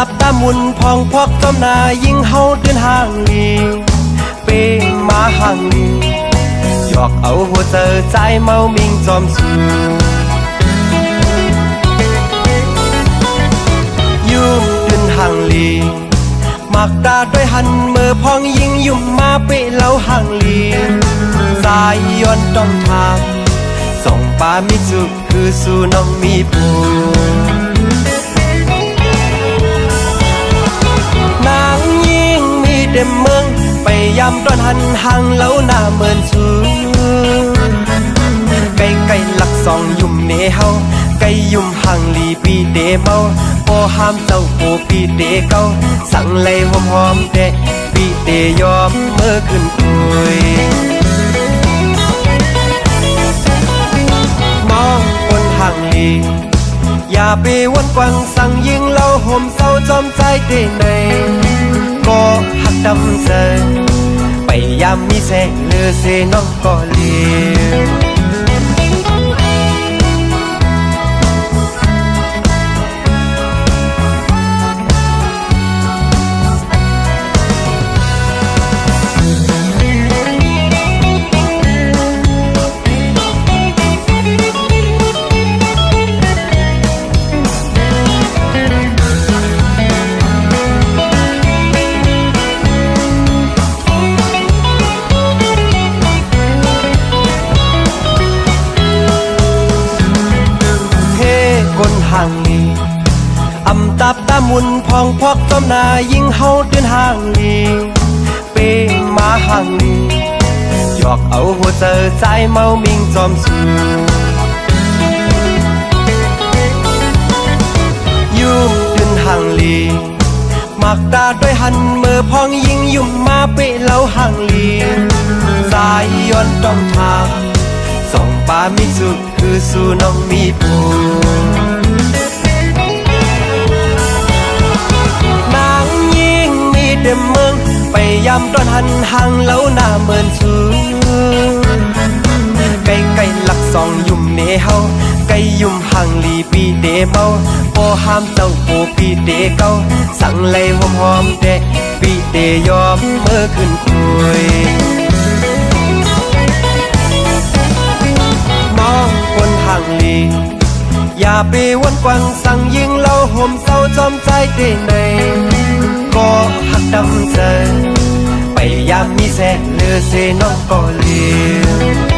ตับตามุนพองพอกจอมนายิ่งเฮาเดินห่างลีเป้มาห่างลีหยอกเอาหัวเจอใจเมามิงจอมสูยุ่มเดินห่างลีมักตาด้วยหันมือพองยิงยุ่มมาเปะเล่าห่างลีสายย้อนต้องทางส่งปามิจุคือสู่น้องมีปูนางยิ่งมีเด็มเมืองไปยำตอนหันห่างเล่าหน้าเหมือนสูไก่ไก่หลักสองยุ่มเนเฮาไก่ยุ่มห่างลีปีเดเมาพอห้ามเจ้าโอปีเดเก้าสั่งเลยหอมหอมเดปีเดยอมเมื่อขึ้นคุยมองคนห่างลีอย่าไปวนกวังสั่งยิงเราห่มเศร้าจอมใจเดในก็หักดำเจอไปยามมีแสงเลือเสน้องก็เลี้ยวห่างลีอำตับตามุนพองพอกจอมนายิ่งเฮาเดินห่างลีเป้มาห่างลีหยอกเอาหัวเจอใจเมามิงจอมสูยุ่มเดินห่างลีมักตาด้วยหันมือพองยิงยุ่มมาเปะเล่าห่างลีสายย้อนต้องทางส่งปามิจุคือสู่น้องมีปูเดิมเมืองไปยำตอนหันห่างเล่าหน้าเหมือนสูไก่ไก่หลักสองยุ่มเนเฮาไก่ยุ่มห่างลีปีเดเมาพอห้ามเจ้าโอปีเดเก้าสั่งเลยหอมหอมเดปีเดยอมเมื่อขึ้นคุยมองคนห่างลีอย่าไปวนกวังสั่งยิงเราห่มเศร้าจอมใจเดในก็หักดำเจอไปยามมีแสงเลือเสน้องก็เลี้ยว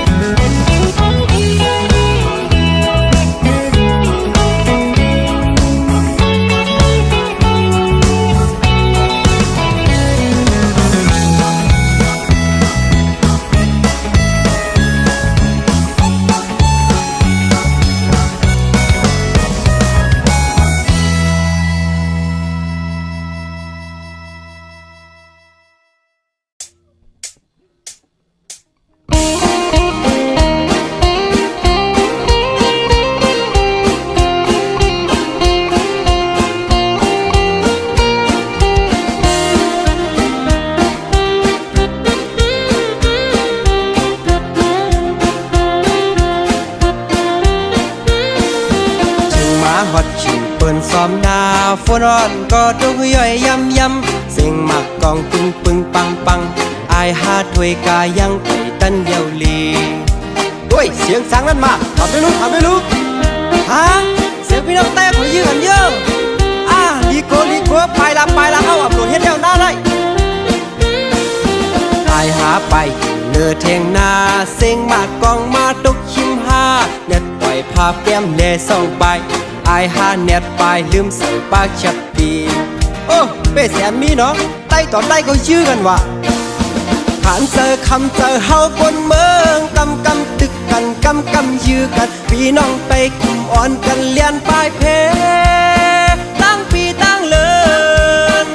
ซ้อมนาฝนร้อนก็ตกย่อยย้ำย้ำเสียงหมักกองปึงปึงปังปังอายหาถวยกายังไปตันเดียวลีด้วยเสียงสังนั้นมาทำไม่รู้ฮะเสียงพี่น้องแต่ขอยืนเยอะลีโก้ไปละเอาอับหลวงเฮ็ดเดียวหน้าไรอายหาไปเนื้อเทียงนาเสียงหมักกองมาตกชิมหาเน็ตปล่อยภาพแก้มเลส่องไปไอหาเน็ตไปลืมใส่ปากชับปีโอ้เป้แสมมีเนาะใต้ต่อใต้เขาชื่อกันว่าผ่านเจอคำเจอเฮาบนเมืองกำตึกกันกำยื้อกันพี่น้องไปกลุ่มอ่อนกันเลียนปลายเพตั้งปีตั้งเลิน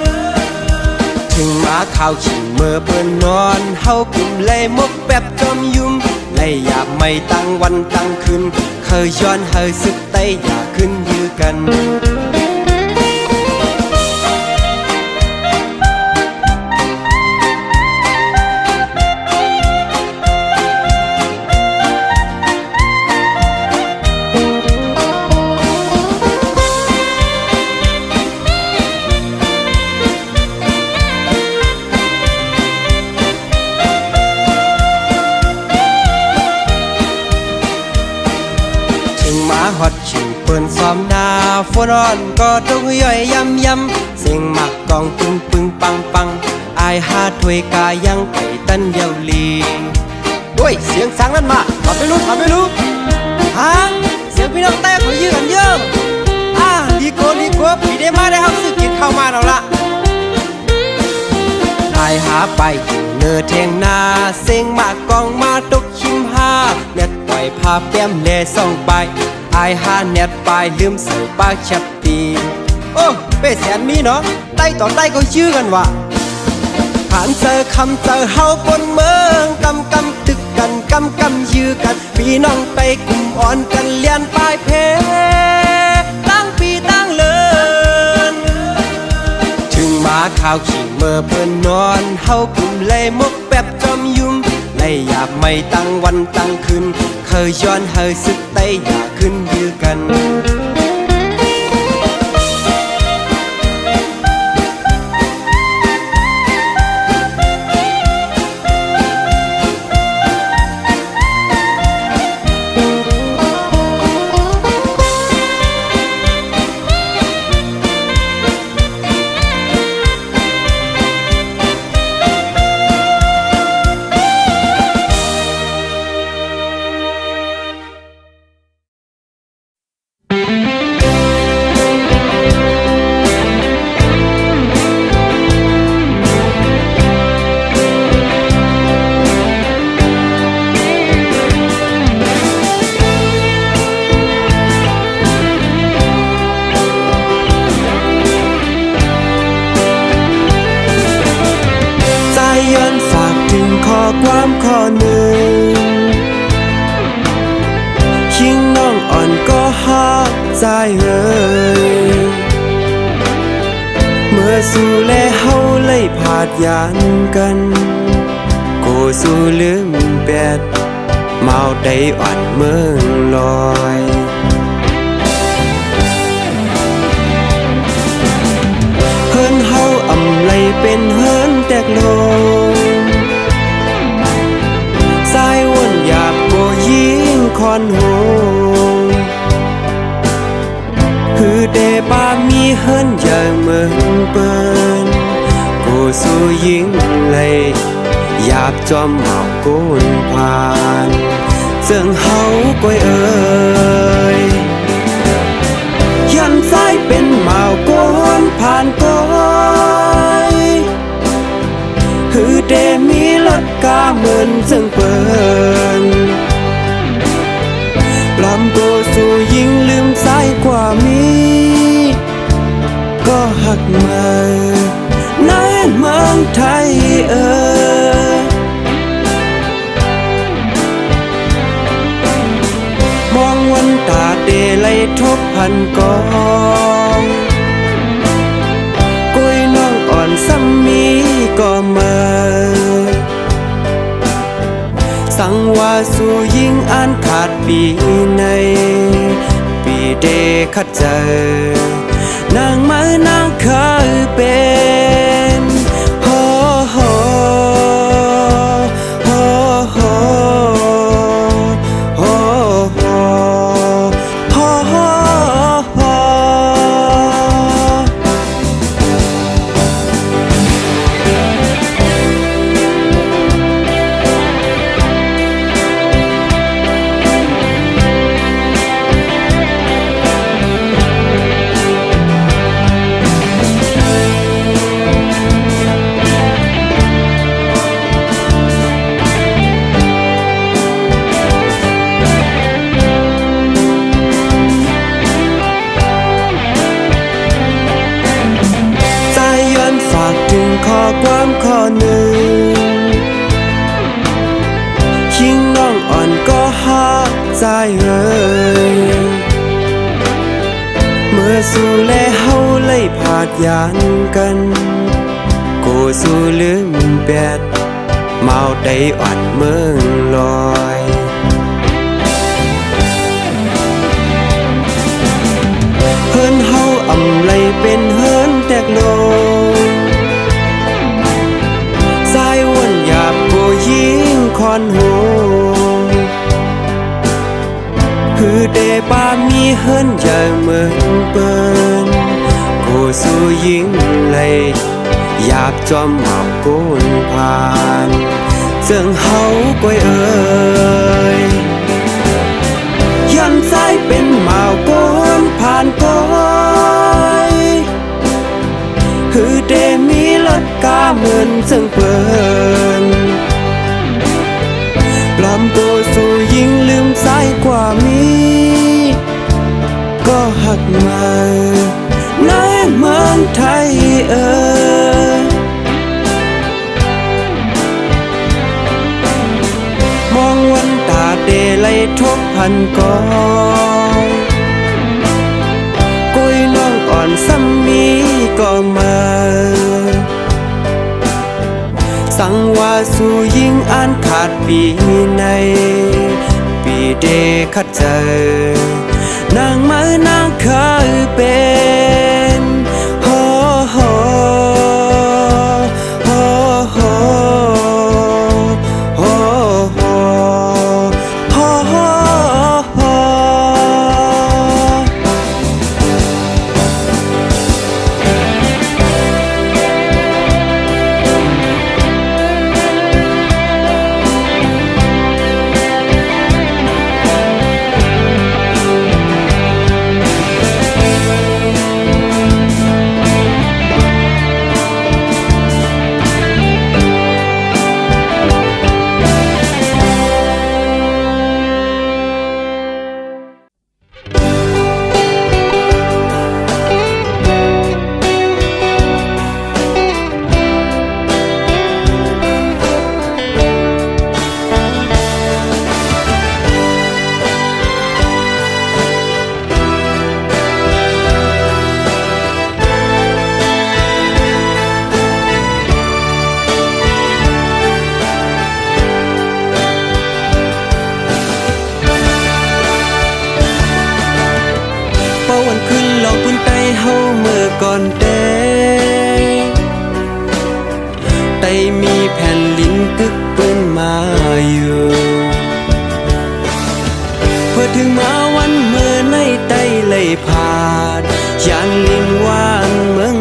ถึงมาข่าวชิงเมื่อเปิ้นนอนเฮากลุ่มเลยมกแบบจอมยุ่มเลยอยากไม่ตั้งวันตั้งคืนเคยย้อนเฮาสึกไตอยากขึ้นยื้อกัน ฮอดชิงเปิ้นซ้อมหน้าฝนร้อนก็ต้องย่อยยำเสียงหมักกองปึงปังอายหาถ้วยกายังไปตันเดียวลีด้วยเสียงสังนั้นมาทำไม่รู้ฮะเสียงพี่น้องแต่เขายื้อกันเยอะดีโก้พี่ได้มาได้ครับซื้อกินเข้ามาแล้วล่ะอายหาไปเนื้อเทียงนาเสียงหมากกองมาตกชิมหาเน็ตปล่อยภาพแก้มเลส่องไปอายหาเน็ตไปลืมใส่ปากชับปีโอ้เป้แสนมีเนาะได้ต่อได้เขาชื่อกันว่าผ่านเจอคำเจอเฮาบนเมืองกำตึกกันกำยื้อกันพี่น้องไปกลุ่มอ่อนกันเลียนปลายเพตั้งปีตั้งเลินถึงมาข่าวขิงเมื่อเพิ่นนอนเฮากลุ่มเลยมกแบบจอมยุ่มเลยอยากไม่ตั้งวันตั้งคืนเคยย้อนเฮาสึกไตอยากขึ้นยื้อกันความข้อหนึ่งคิงน้องอ่อนก็ฮักใจเอ่ยเมื่อสู่แลเฮาเลยผาดยานกันโกสู่ลืมแปดเมาได้อ่อนเมืองลอยเฮินเฮาอำไลเป็นเฮินแตกโลสายวนหยาบโกยิงคอนโหฮือเดปามีเฮินอย่างเมืองเปิ้นโกสู่ยิงเลยหยาบจอมเมาโกนผ่านเจิงเฮาก้อยเอ่ยยันสายเป็นเมาโกนผ่านก้อยฮือเดมีรถกาเหมือนจึงเปิ้นลำโกสู่ยิงลืมสายกว่ามีก็หักมาในเมืองไทยมองวันตาเดลัยทบพันกองกุ้ยน้องอ่อนซ้ำมีก็มาสังว่าสู่ยิงอ่านขาดปีในปีเดขัดเจอนางไม้นางเคยเป็นโฮโฮโฮโฮโฮโฮโฮโฮข้อความข้อหนึ่งคิงน้องอ่อนก็ฮักใจเอ่ยเมื่อสู่แลเฮาเลยผาดยานกันโกสู่ลืมแปดเมาได้อ่อนเมืองลอยเฮินเฮาอำไลเป็นเฮินแตกโลสายวนหยาบโกยิงคอนโหฮือเดปามี เฮิรนใหญ่เหมือนเปิ้นกูสู้ยิงเลยอยากจอมหมอกกูนผ่านเจิงเฮาก้อยเอ่ยยันซ้ายเป็นหมาวก้นผ่านก้อยคือเดมีรถกาเหมือนเจิงเปิ้นปลอมตัวสู้ยิงลืมซ้ายกว่ามีก็หักมาในเมืองไทยมองวันตาเดไลทบพันกองกุยน้องอ่อนซ้ำมีก็มาสั่งว่าสู้ยิงอ่านขาดปีในปีเดคัดเจอนางไม้นางเคยเป็นโฮโฮโฮโฮโฮโฮโฮโฮวันขึ้นลองพื้นไตเฮาเมื่อก่อนเด้ไตมีแผ่นลิ้นตึกปืนมาอยู่เพื่อถึงมาวันเมื่อในไตเลยผ่านยานลิ้นว่างเมือง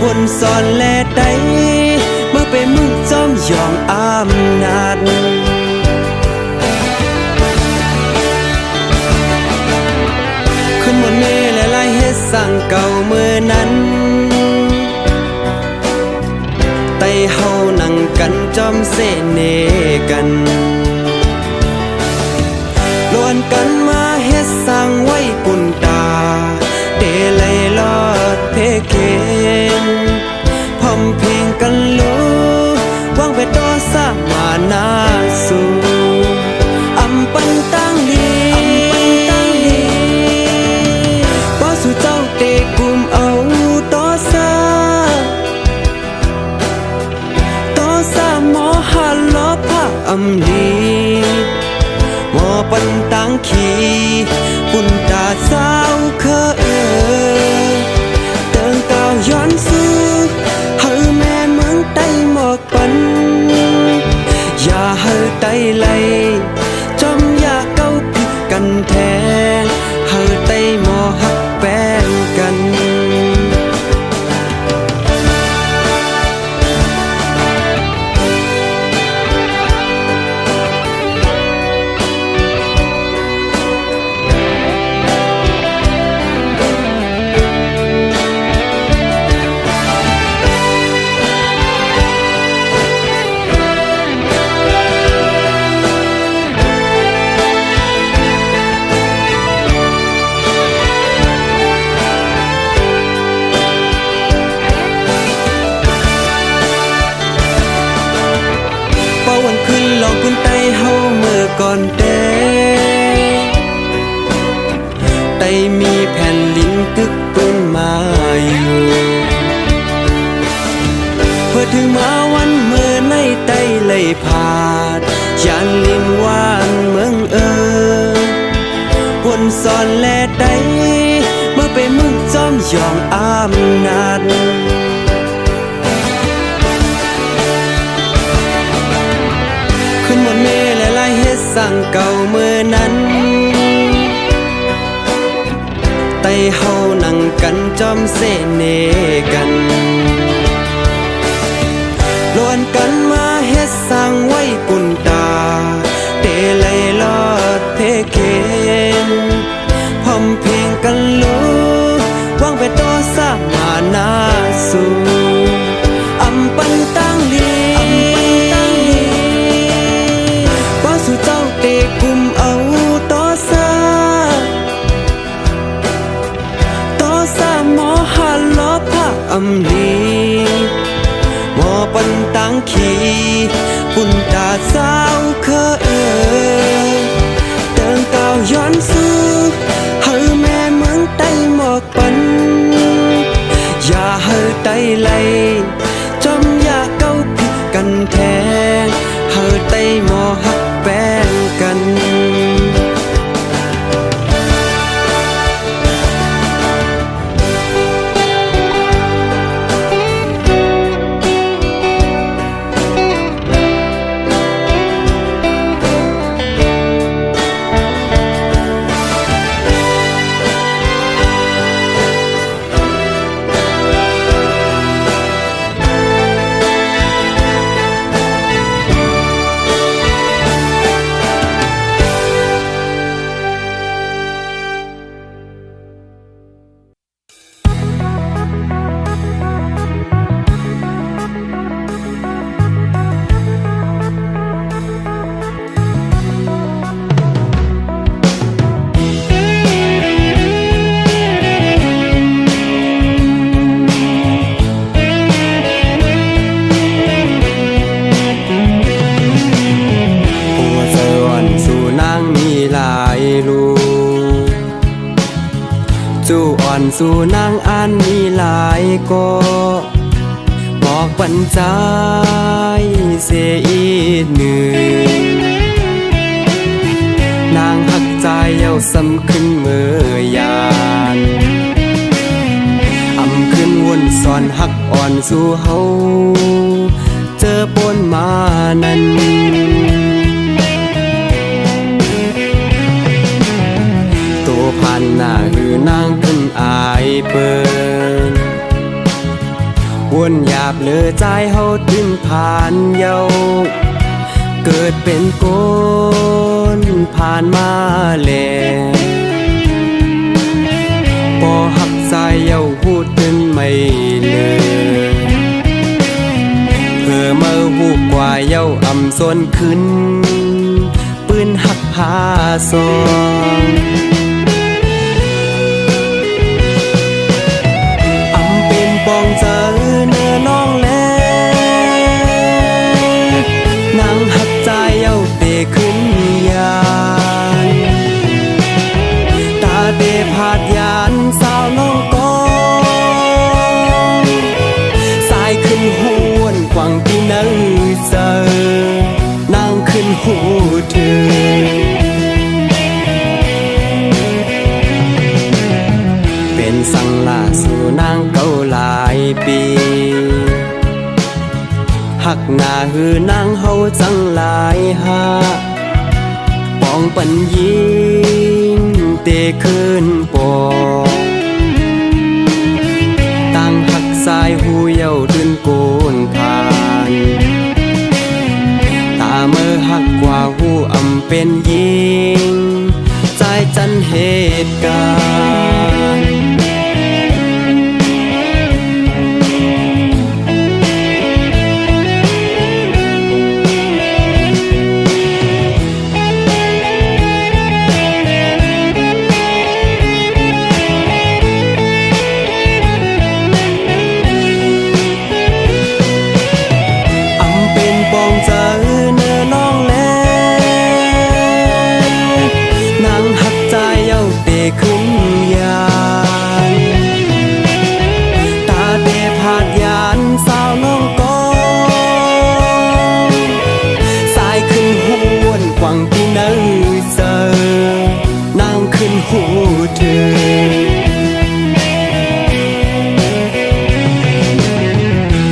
วนสอนแลไตเมื่อไปมึงจอมยองอำนาจขึ้นบนเมฆและไล่เฮ็ดสั่งเก่าเมื่อนั้นไตเฮานั่งกันจอมเสเนกันล้วนกันมาเฮ็ดสั่งไว้ปุ่นตาเดลัยลอดเพเคนพร้อมเพลงกันรู้วางไปต่อสร้างมานาสู่อำปันตั้งลีสู่เจ้าเตะกุมเอาต่อซาหมอหันล้อผ้าอำลีหมอปันตังขีปุ่นตาสาวเคเติงเก่าย้อนซื้อเฮาแม่เมืองไต้หมอกปันอย่าเฮาไต้ไหลจอมอย่าเก้าผิดกันแท้เฮาไต้หมอหักแป้งกันวันขึ้นลองพื้นไตเฮาเมื่อก่อนเด้ไตมีแผ่นลิ้นกึกปืนมาอยู่เพื่อถึงมาวันเมื่อในไตเลยผ่านยานลิ้นว่างเมืองวนสอนแลไตเมื่อไปมึงจอมยองอำนาจขึ้นบนเมฆและไล่เฮ็ดสั่งเก่าเมื่อนั้น เฮานั่งกันจอมเสเนกันล้วนกันมาเฮ็ดสร้างไว้ปุ่นตาเตเลยลอดเพเคนพร้อมเพลงกันรู้วางไปต่อสร้างมานาสู่อำปันตั้งลีว่าสู่เจ้าเตกุมเอาต่อซาหมอหันล้อพักอำลีหมอปันตังขีปุ่นตาสาวเคยเติงเก่าย้อนสู้เฮอแม่เมืองไต้หมอกปันอย่าเฮอไต้ไหลจอมอย่าเก้าผิดกันแทงเฮอไต้หมอหักแป้งกันสู่อ่อนสู่นางอันมีหลายก็บอกปัญใจเสียอีหนึ่งนางหักใจเย้าซ้ำขึ้นเมื่อยานอำขึ้นวนสอนหักอ่อนสู่เฮาเจอปนมานั้นผ่านหน้าหือนางขึ้นอายเปิ้นวนหยาบเลือใจเฮาดึงผ่านเยาเกิดเป็นคนผ่านมาแล้วพอหักใจเยาพูดถึงไม่เลยเพื่อเมื่อหูกว่าเยาอำส่วนขึ้นปืนหักพาซองปองเจอเนื้อน้องแลนางหักใจเย้าเตขึ้นยานตาเตผาดยานสาวน้องกองสายขึ้นหวนกว่างที่นั่งเจอนางขึ้นหูเธอเป็นสังลาสู่นางเก่าหลายปีหักหน้าหือนางเฮาจังหลายหาปองปันยิงเตขึ้นปองตั้งหักสายหูเย้าดืนโกนผ่านตาเมื่อหักกว่าหูอำเป็นยิงใจจันเหตุการณ์ขึ้นยานตาเตผาดยานสาวน้องกองสายขึ้นหวนกว่างที่นั่งเจอนางขึ้นหูเธอ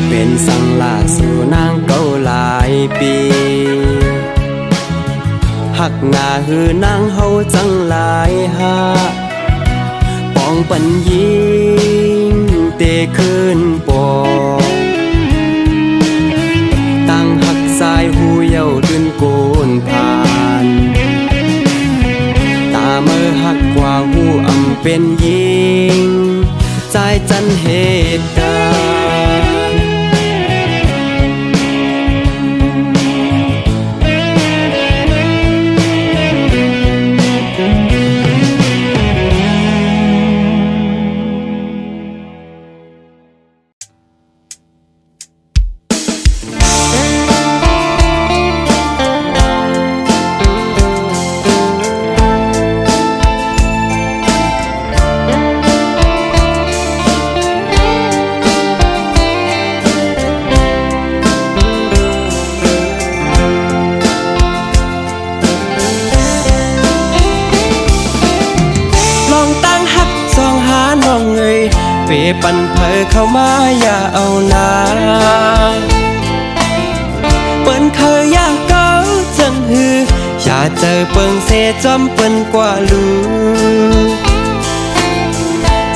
เป็นสังลาสู่นางเก่าหลายปีหักหน้าหือนางเฮาจังหลายหาปอง ปันยิงเตะขึ้นปอกตั้งหักสายหูเย้าดืนโกนผ่านตาเมื่อหักกว่าหูอำเป็นยิงใจจันเหตุการณ์เปปันเพอเข้ามาอย่าเอานาเปิ้นเคยอยากเก้าจังหืออย่าเจอเปิงเสจอมเปิ้นกว่าลู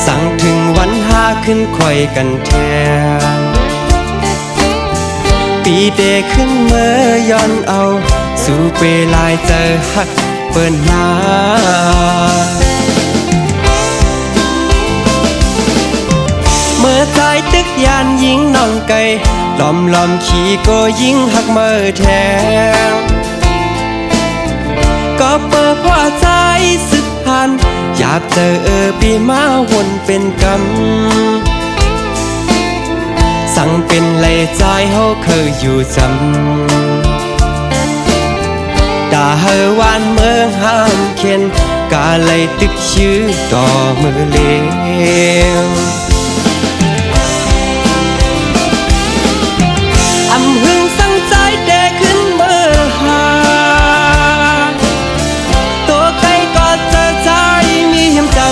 สั่งถึงวันหาขึ้นค่อยกันแทนปีเดขึ้นเมื่อย้อนเอาสู่เปลายเจอหักเปิ้นมาเมื่อใจตึกยานยิงน้องไก่ล้อมขี่ก็ยิงหักเมื่อแทงก็เปิดว่าใจสึกพันอยากเจอปีมาวนเป็นกำสั่งเป็นเลยใจเฮาเคยอยู่จำด่าเฮาวานเมืองห้ามเข็นกาเลยตึกชื่อต่อมือเลี้ยงอำหึงสั่งใจแดขึ้นเมื่อหาตัวไก่ก็เจอใจมีเหี่ยมจำ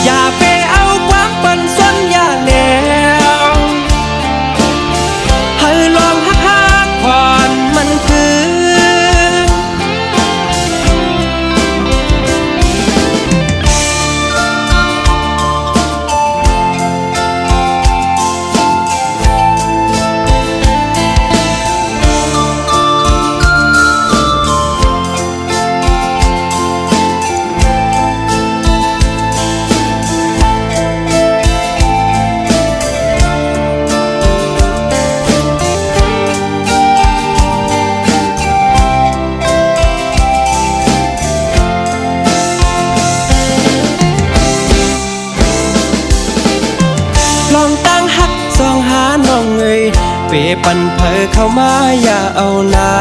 อย่าไปเอาความปันส่วนอย่าแล้วให้ลองหักผ่อนมันคือเปปันเพอเข้ามาอย่าเอานา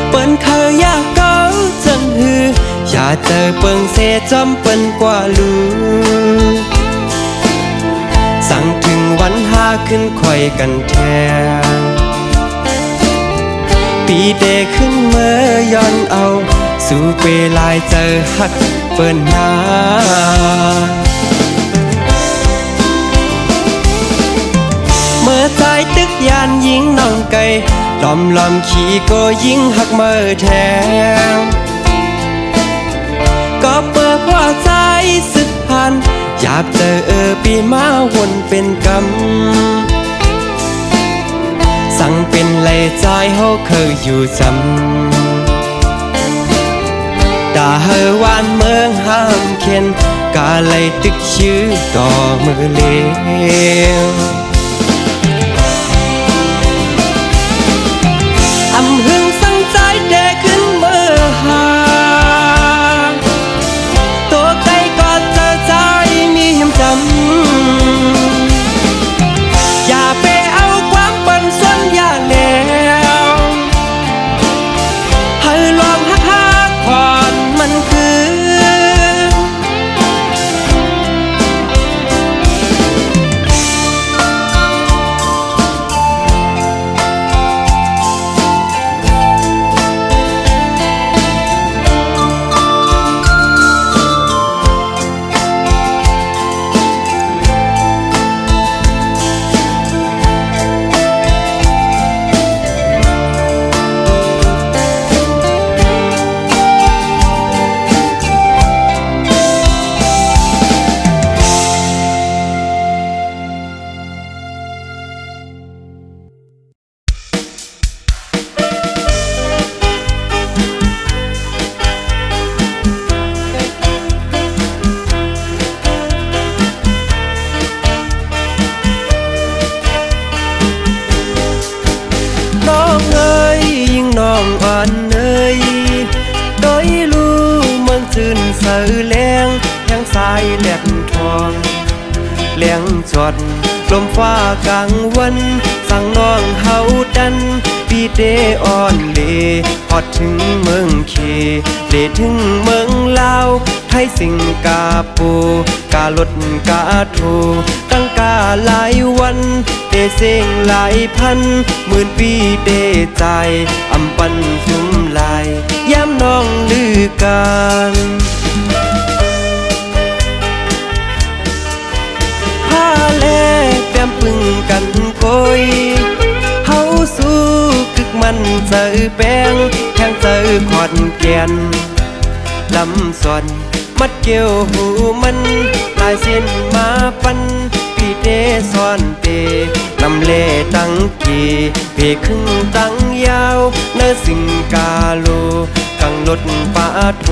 เปิ้นเคยอยากเก้าจังหืออย่าเจอเปิงเสจอมเปิ้นกว่าลูสั่งถึงวันหาขึ้นค่อยกันแทนปีเดขึ้นเมื่อย้อนเอาสู่เปลายเจอหักเปิ้นนาเมื่อใจตึกยานยิงน้องไก่ล้อมขี่ก็ยิงหักเมื่อแทงก็เปิดว่าใจสึกพันอยากเจอปีมาวนเป็นกำสั่งเป็นเลยใจเฮาเคยอยู่จำด่าเฮาวานเมืองห้ามเข็นกาเลยตึกชื่อต่อมือเลี้ยงอำหึงสั่งใจแดขึ้นเมื่อหาตัวไก่ก็เจอใจมีเหี่ยมจำอย่าไปเอาความปันส่วนอย่าแล้วให้ลองหักผ่อนมันคือ แรงแทงสายแหลมทองเลี้ยงจอดลมฟ้ากลางวันสั่งน้องเฮาดันปีเดอ่อนเลพอดถึงเมืองเคเลถึงเมืองลาวไทยสิงกาปูกาลดกาโทตั้งกาหลายวันเดเสียงหลายพันหมื่นปีเดใจอำปันสุมลายย้ำน้องลือกันผ้าแลแก้มปึงกันโกยเฮาสู้กึกมันเจอแป้งแทงเจอขอนแก่นลำสอนมัดเกี่ยวหูมันลายเส้นมาปันปีเดซ้อนเตนำเล่ตั้งกีเพครึ่งตั้งยาวเนื้อสิงกาโลกังลดปาโท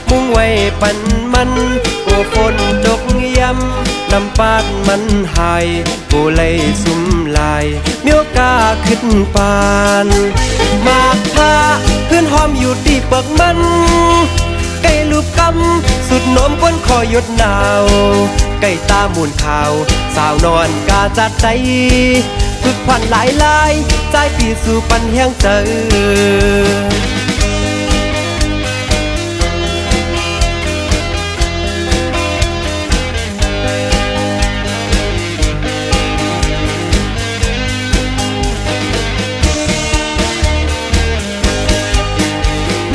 มุ่งไว้ปันมันโอฝนตกย้ำลำปาดมันหายโกเลยสุมลายเมียวกาขึ้นปานมากพาขึ้นหอมอยู่ที่เปิกมันไก่ลูกกำสุดนมก้นคอยดหนาวไก่ตามูนขาวสาวนอนกาจัดใจฝึกพันหลายลายใจปีสู่ปันแห้งเจอ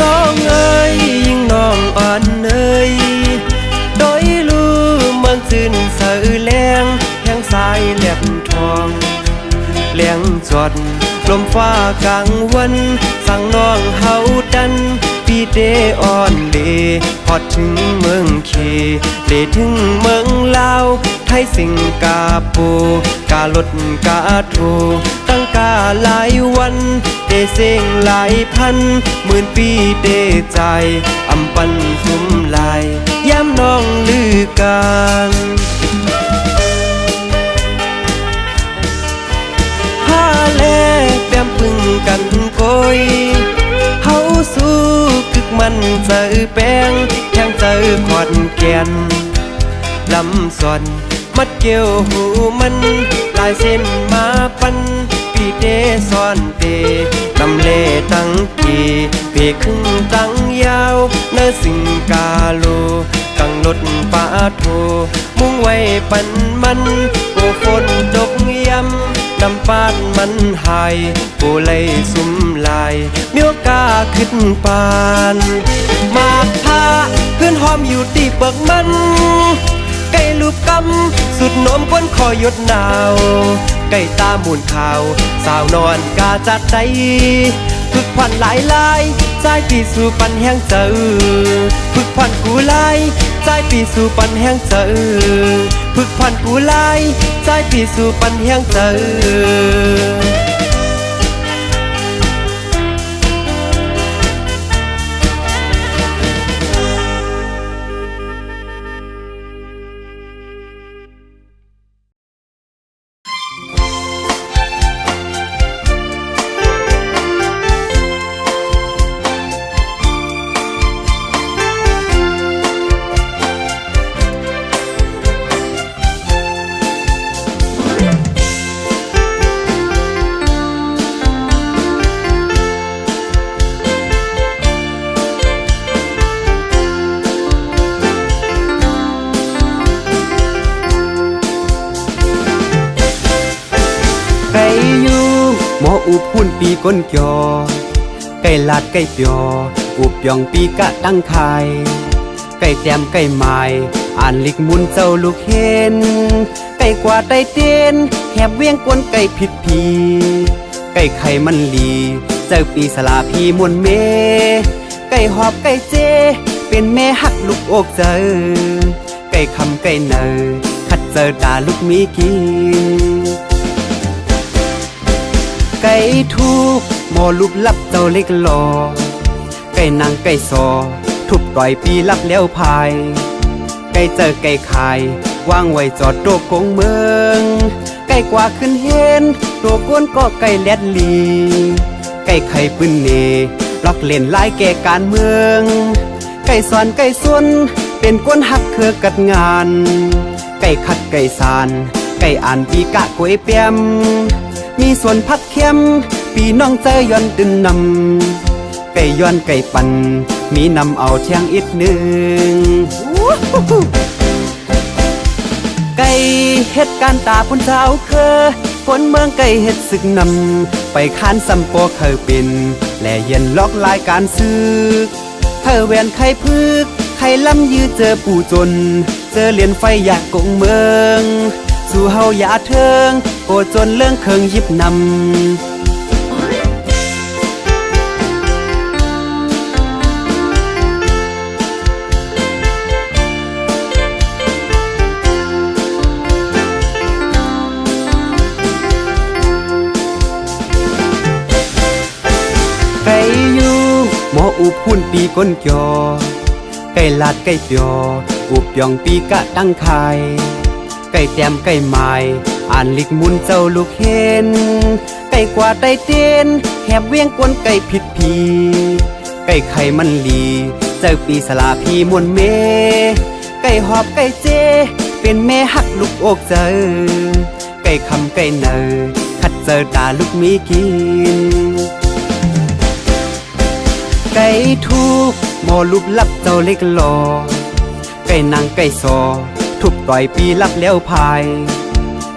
น้องเอ๋ยยิ่งน้องอ่อนเอ๋ยโดยรู้เมืองจืนเสือแรงแห่งสายแหลมทองเลี้ยงจอดลมฟ้ากลางวันสั่งน้องเฮาดันปีเดอ่อนเลพอดถึงเมืองเคเลถึงเมืองลาวไทยสิงกาปูกาลดกาโทตั้งกาหลายวันเดเสียงหลายพันหมื่นปีเดใจอำปันสุมลายย้ำน้องลือกันผ้าแลแก้มปึงกันโกยเฮาสู้กึกมันเจอแป้งแทงเจอขอนแก่นลำสอนมัดเกี่ยวหูมันลายเส้นมาปันปีเดซ้อนเตนำเล่ตั้งกีเพครึ่งตั้งยาวเนื้อสิงกาโลกังลดปาโทมุ่งไว้ปันมันโอฝนตกย้ำนำปาดมันหายโกเลยสุมลายเมียวกาขึ้นปานมากพาขึ้นหอมอยู่ที่เปิกมันไก่ลูกกำสุดนมก้นคอยดหนาวไก่ตามูนขาวสาวนอนกาจัดใจฝึกพันหลายลายใจปีสู่ปันแห้งเจอฝึกพันกูลายใจปีสู่ปันแห้งเจอฝึกพันกูลายใจปีสู่ปันแห้งเจอไก่ยูหมออุบหุ่นปีก้นเกี่ยวไก่ลาดไก่เปียวอุบยองปีกะตั้งไข่ไก่แต้มไก่ไม้อ่านลิกมุนเจ้าลูกเห็นไก่กว่าไตเต้นแหบเวียงกวนไก่ผิดพีไก่ไข่มันลีเจ้าปีสลาพีมวนเมไก่หอบไก่เจเป็นแม่หักลูกอกเจอไก่คำไก่เนอขัดเจอตาลูกมีกินไก่ทุกหมอลูกลับเจ้าเล็กหลอไก่นางไก่ซอทุบต่อยปีลับแล้วพายไก่เจอไก่ขาย ว่างไว้จอดโตกงเมืองไก่กว่าขึ้นเห็นโตก้นก็ไก่แลดลีไก่ไข่ปืนเนล็อกเล่นลายแก่การเมืองไก่สอนไก่ซน เป็นก้นหักเครือกัดงานไก่ขัดไก่สานไก่อ่านปีกะกวยเปียมมีส่วนพักเข้มปีน้องใจย้อนตึนนำไก่ย้อนไก่ปั่นมีนำเอาเที่ยงอีกหนึ่งไก่เฮ็ดการตาพุ่นเช้าเคอคนเมืองไก่เฮ็ดศึกนำไปค้านซัมโปเคยเป็นและเย็นล็อกลายการซื้อเธอแวนไข่พึกไข่ล้ำยื้อเจอผู้จนเจอเหรียญไฟอยากกงเมืองสู่เฮาอย่าเทิงโกจนเรื่องเคิงยิบนำไก่อยู่หมออุบหุ่นปีก้นจอไก่ลาดไก่เปียวอุบยองปีกะตั้งไข่ไก่แต้มไก่ไม้อ่านลิกมุนเจ้าลูกเห็นไก่กว่าไตเต้นแหบเวียงกวนไก่ผิดพีไก่ไข่มันลีเจ้าปีสลาพีมวนเมไก่หอบไก่เจเป็นแม่หักลูกอกเจอไก่คำไก่เนอขัดเจอตาลูกมีกินไก่ทุกหมอลูบลับเจ้าเล็กหลอไก่นางไก่ซอทุบต่อยปีลับแล้วพาย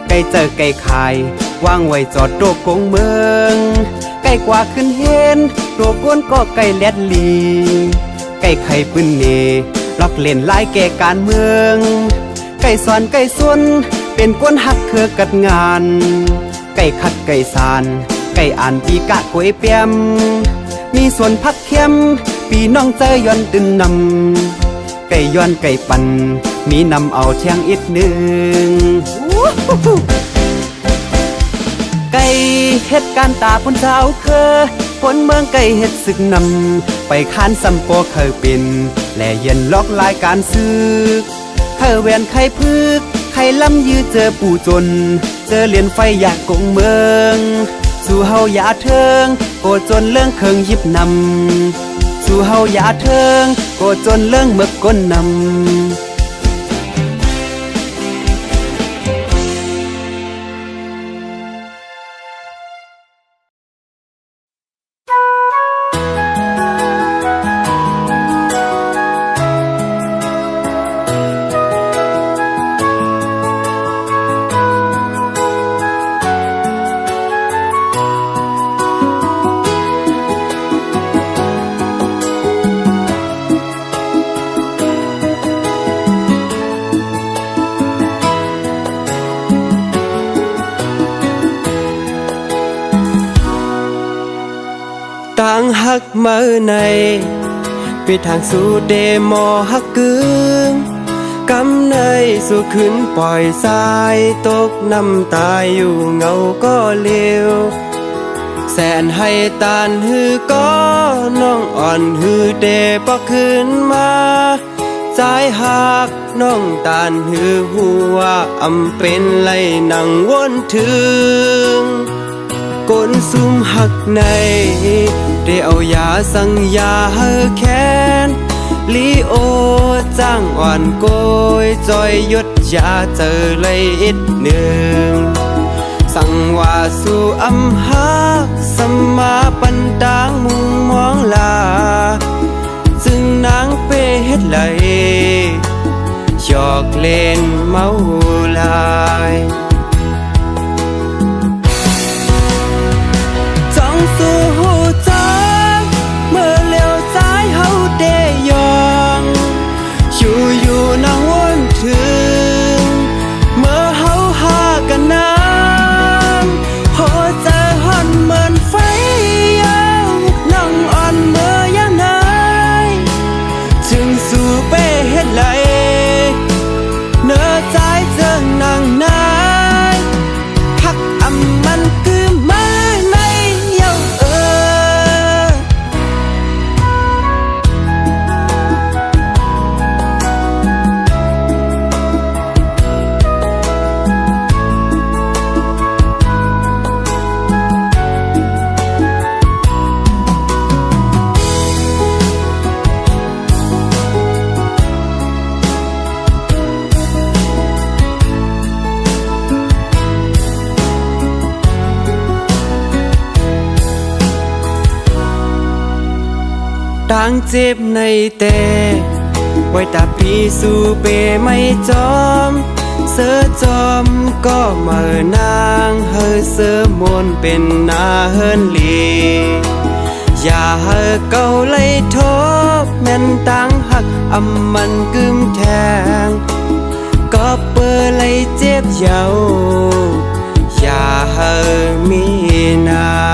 ไก่เจอไก่ขายวางไว้จอดโตกงเมืองไก่กว่าขึ้นเห็นโตก้นก็ไก่แลดลีไก่ไข่ปืนเนล็อกเล่นลายแก่การเมืองไก่สอนไก่ซนเป็นก้นหักเครือกัดงานไก่ขัดไก่สานไก่อ่านปีกะกวยเปียมมีส่วนพักเข้มปีน้องใจย้อนตึนนำไก่ย้อนไก่ปั่นมีนำเอาเที่ยงอีกหนึ่งไก่เฮ็ดการตาพุ่นเช้าเคอคนเมืองไก่เฮ็ดศึกนำไปค้านซัมโปเคยเป็นและเย็นล็อกลายการซื้อเธอแวนไข่พึกไข่ล้ำยื้อเจอผู้จนเจอเหรียญไฟอยากกงเมืองสู่เฮาอย่าเทิงโกจนเรื่องเคิงยิบนำสู่เฮาอย่าเทิงโกจนเรื่องเมึกก้นนำต่างหักมาในปีทางสู่เดมอหักกึ่งกำในสู่ขึ้นปล่อยสายตกน้ำตายอยู่เงาก็เลี้ยวแสนให้ตานฮือก็น้องอ่อนฮือเดปอขึ้นมาใจหักน้องตานฮือหัวอำเป็นไรนังวนถึงก้นซุ่มหักในได้เอายาสั่งยาเฮอแค้นลีโอจ้างอ่อนโกยจอยยดยาเจอเลยอีกหนึ่งสั่งว่าสู่อำหักสมาปันดางมุงมองลาจึงนางเปเฮ็ดไหลหยอกเล่นเมาลายสู่หูจังเมื่อเลี้ยวซ้ายเฮาเดยองอยู่นางวนถึงเมื่อเฮาหากันนางพอเจอฮอนเหมือนไฟยังน้องอ่อนเมื่อยังไงจึงสู่เป้เฮ็ดไหลเนื้อใจเจิงนางนา ตั้งเจ็บในแต่ไว้ตาปีสู่เปไม่จอมเสือจอมก็เมื่อนางเฮอเสือมนเป็นนาเฮินลีอย่าเฮอเก่าเลยทบแม่นตั้งหักอำมันกึมแทงก็เปิดเลยเจ็บเยาอย่าเฮอมีนา